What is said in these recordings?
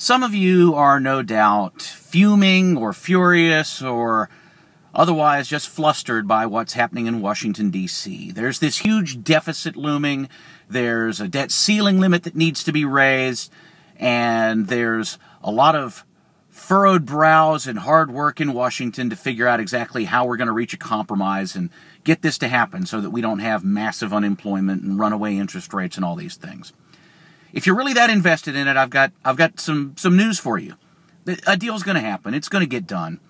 Some of you are no doubt fuming or furious or otherwise just flustered by what's happening in Washington, D.C. There's this huge deficit looming, there's a debt ceiling limit that needs to be raised, and there's a lot of furrowed brows and hard work in Washington to figure out exactly how we're going to reach a compromise and get this to happen so that we don't have massive unemployment and runaway interest rates and all these things. If you're really that invested in it, I've got some news for you. A deal's going to happen. It's going to get done.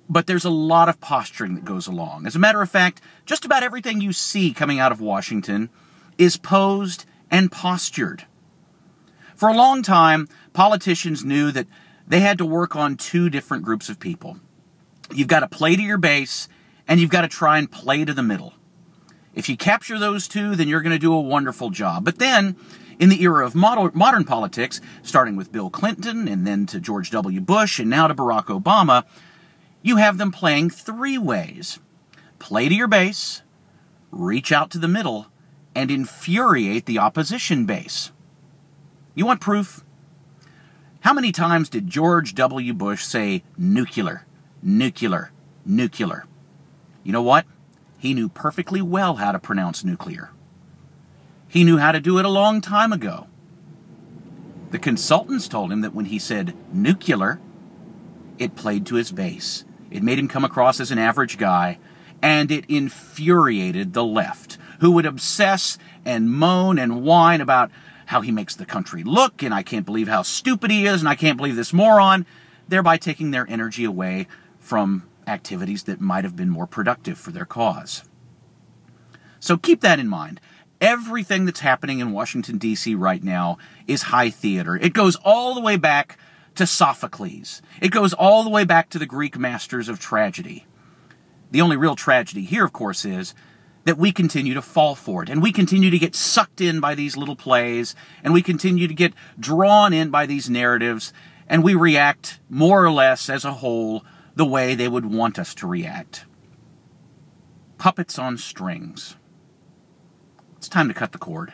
But there's a lot of posturing that goes along. As a matter of fact, just about everything you see coming out of Washington is posed and postured. For a long time, politicians knew that they had to work on two different groups of people. You've got to play to your base, and you've got to try and play to the middle. If you capture those two, then you're going to do a wonderful job. But then, in the era of modern politics, starting with Bill Clinton, and then to George W. Bush, and now to Barack Obama, you have them playing three ways. Play to your base, reach out to the middle, and infuriate the opposition base. You want proof? How many times did George W. Bush say nuclear, nuclear, nuclear? You know what? He knew perfectly well how to pronounce nuclear. He knew how to do it a long time ago. The consultants told him that when he said nuclear, it played to his base. It made him come across as an average guy, and it infuriated the left, who would obsess and moan and whine about how he makes the country look, and I can't believe how stupid he is, and I can't believe this moron, thereby taking their energy away from activities that might have been more productive for their cause. So keep that in mind. Everything that's happening in Washington, D.C. right now is high theater. It goes all the way back to Sophocles. It goes all the way back to the Greek masters of tragedy. The only real tragedy here, of course, is that we continue to fall for it, and we continue to get sucked in by these little plays, and we continue to get drawn in by these narratives, and we react more or less as a whole the way they would want us to react. Puppets on strings. It's time to cut the cord.